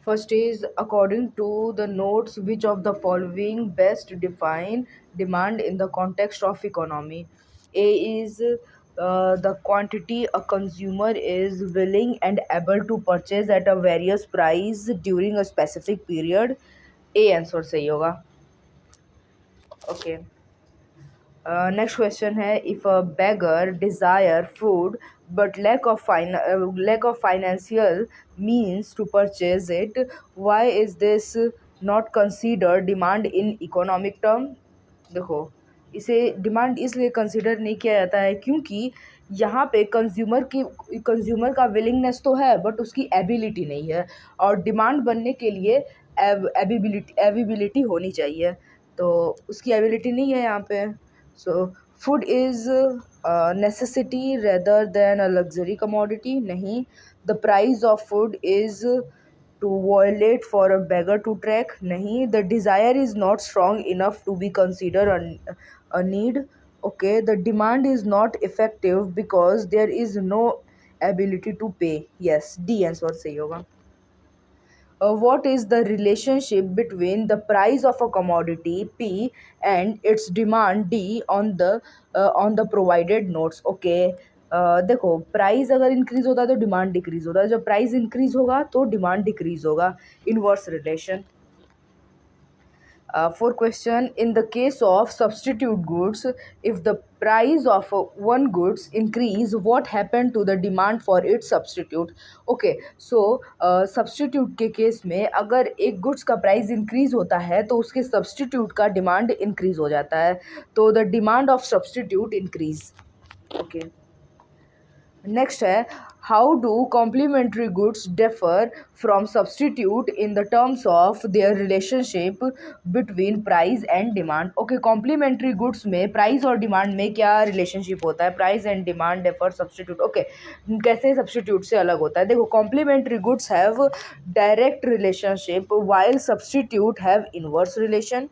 First is according to the notes, which of the following best define demand in the context of economy? A is the quantity a consumer is willing and able to purchase at a various price during a specific period. A answer सही होगा. Okay. Next question है, if a beggar desire food but lack of financial means to purchase it, why is this not considered demand in economic term? देखो, इसे demand इसलिए consider नहीं किया जाता है क्योंकि यहाँ पे कंज्यूमर का विलिंगनेस तो है बट उसकी एबिलिटी नहीं है, और डिमांड बनने के लिए एबिलिटी होनी चाहिए, तो उसकी एबिलिटी नहीं है यहाँ पे. So food is necessity rather than a luxury commodity. नहीं. The price of food is to violate for a beggar to track. Nahi. The desire is not strong enough to be considered a need. Okay. The demand is not effective because there is no ability to pay. Yes, D answer सही होगा. What is the relationship between the price of a commodity P and its demand D on the provided notes? Okay. देखो, price अगर increase होता है तो demand decrease होता है, जब प्राइस इंक्रीज होगा तो डिमांड डिक्रीज होगा. Inverse relation. For question, in the case of substitute goods, if the price of one goods increase, what happened to the demand for its substitute? Okay, so substitute के case में अगर एक goods का price increase होता है तो उसके substitute का डिमांड इंक्रीज हो जाता है, तो the demand of substitute increase. Okay. Next है, how do complementary goods differ from substitute in the terms of their relationship between price and demand. Okay, complementary goods में प्राइस और demand में क्या relationship होता है? Price and demand differ substitute. Okay, कैसे substitute से अलग होता है? देखो, complementary goods have direct relationship while substitute have inverse relation.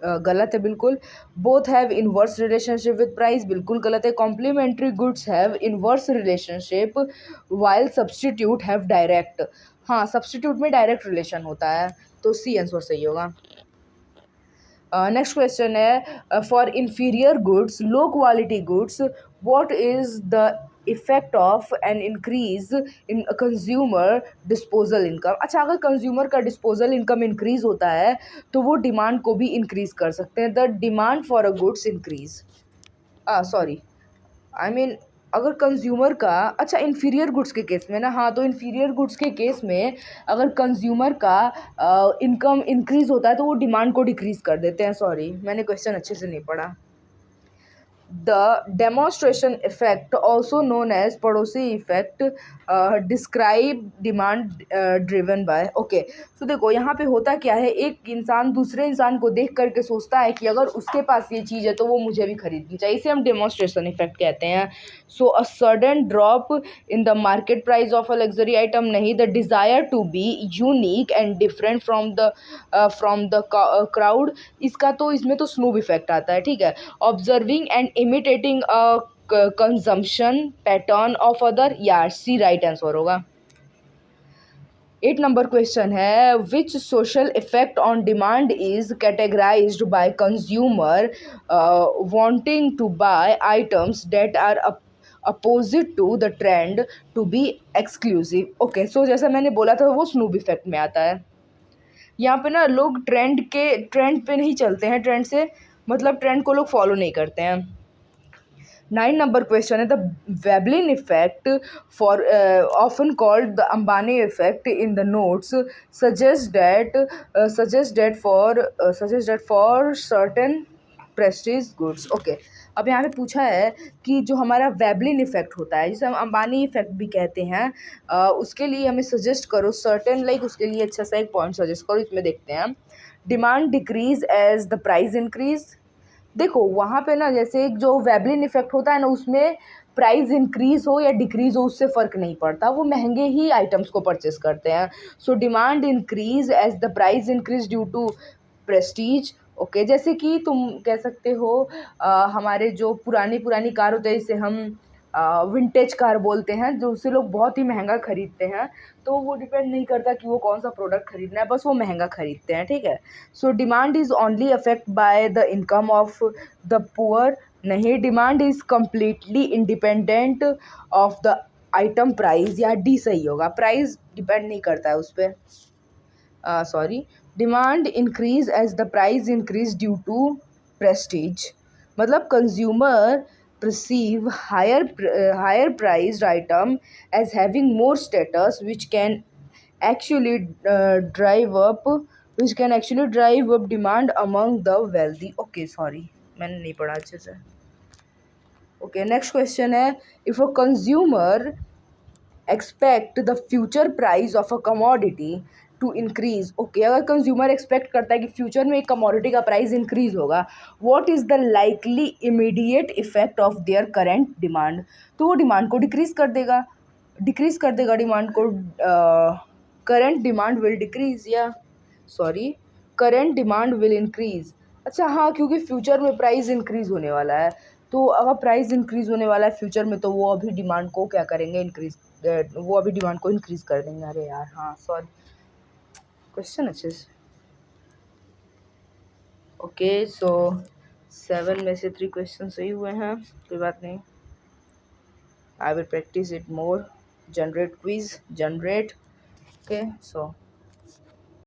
गलत है बिल्कुल. Both have inverse relationship with price, बिल्कुल गलत है. Complementary goods have inverse relationship while substitute have direct. हाँ, सब्सटीट्यूट में डायरेक्ट रिलेशन होता है, तो सी आंसर सही होगा. नेक्स्ट क्वेश्चन है, for inferior goods, low quality goods, what is the effect of an increase in consumer disposal income. अच्छा, अगर कंज्यूमर का डिस्पोजल इनकम इंक्रीज होता है तो वो डिमांड को भी इंक्रीज कर सकते हैं. The demand for a goods increase. Sorry, I mean अगर कंज्यूमर का, अच्छा इन्फीरियर गुड्स के केस में ना, हाँ, तो इन्फीरियर गुड्स के केस में अगर कंज्यूमर का इनकम इंक्रीज होता है तो वो डिमांड को डिक्रीज कर देते हैं. सॉरी, मैंने क्वेश्चन अच्छे से नहीं पढ़ा. The demonstration effect, also known as पड़ोसी effect, describe demand driven by. Okay, तो देखो यहाँ पे होता क्या है, एक इंसान दूसरे इंसान को देख करके सोचता है कि अगर उसके पास ये चीज़ है तो वो मुझे भी खरीदनी चाहिए, इसे हम डेमोन्स्ट्रेशन इफेक्ट कहते हैं. So a sudden drop in the market price of a luxury item. नहीं. The desire to be unique and different from the crowd. इसका तो इसमें तो स्नूब इफेक्ट आता है. ठीक है. Observing and imitating a consumption pattern of other. यार, सी राइट आंसर होगा. 8 नंबर क्वेश्चन है, which social effect on demand is categorized by consumer wanting to buy items that are opposite to the trend to be exclusive. Okay, so जैसा मैंने बोला था वो स्नूब effect में आता है. यहाँ पे ना लोग ट्रेंड पे नहीं चलते हैं, ट्रेंड से मतलब ट्रेंड को लोग फॉलो नहीं करते हैं. 9 नंबर क्वेश्चन है, the Veblen effect for often called the Ambani effect in the notes suggest that for certain Prestige goods. Okay, अब यहाँ पे पूछा है कि जो हमारा वेबलिन इफेक्ट होता है, जिसे हम अंबानी इफेक्ट भी कहते हैं, उसके लिए हमें सजेस्ट करो सर्टेन, लाइक उसके लिए अच्छा सा एक पॉइंट सजेस्ट करो. इसमें देखते हैं, demand decrease as the price increase. देखो वहाँ पे ना, जैसे एक जो वेबलिन इफेक्ट होता है ना, उसमें प्राइस इंक्रीज हो या डिक्रीज हो उससे फ़र्क नहीं पड़ता, वो महंगे ही आइटम्स को परचेस करते हैं. So demand increase as the price increase due to prestige. Okay, जैसे कि तुम कह सकते हो हमारे जो पुरानी कार होते हैं, जिसे हम विंटेज कार बोलते हैं, जो उसे लोग बहुत ही महंगा खरीदते हैं। तो वो डिपेंड नहीं करता कि वो कौन सा प्रोडक्ट खरीदना है, बस वो महंगा खरीदते हैं, ठीक है। So demand is only affect by the income of the poor. नहीं, demand is completely independent of the item price, या डी सही होगा, प्राइस डिपेंड नहीं करता है उस पर। Sorry, demand increase as the price increase due to prestige. मतलब consumer perceive higher priced item as having more status, which can actually drive up demand among the wealthy. Okay, sorry, मैंने नहीं पढ़ा अच्छे से। Okay, next question है, if a consumer expect the future price of a commodity to increase. Okay, अगर consumer expect करता है कि फ्यूचर में एक कमोडिटी का प्राइस इंक्रीज होगा, what is the likely immediate effect of their current demand. तो वो डिमांड को डिक्रीज कर देगा डिमांड को। करेंट डिमांड विल डिक्रीज, या sorry, current demand will increase. अच्छा हाँ, क्योंकि फ्यूचर में प्राइस इंक्रीज होने वाला है, तो अगर प्राइस इंक्रीज होने वाला है फ्यूचर में, तो वो अभी डिमांड को क्या करेंगे, इंक्रीज, वो अभी डिमांड को इंक्रीज कर देंगे। अरे यार हाँ, सॉरी, क्वेश्चन अच्छे से। ओके, सो 7 में से 3 क्वेश्चन सही हुए हैं, कोई बात नहीं। I will practice it more. Generate quiz, generate. Okay, so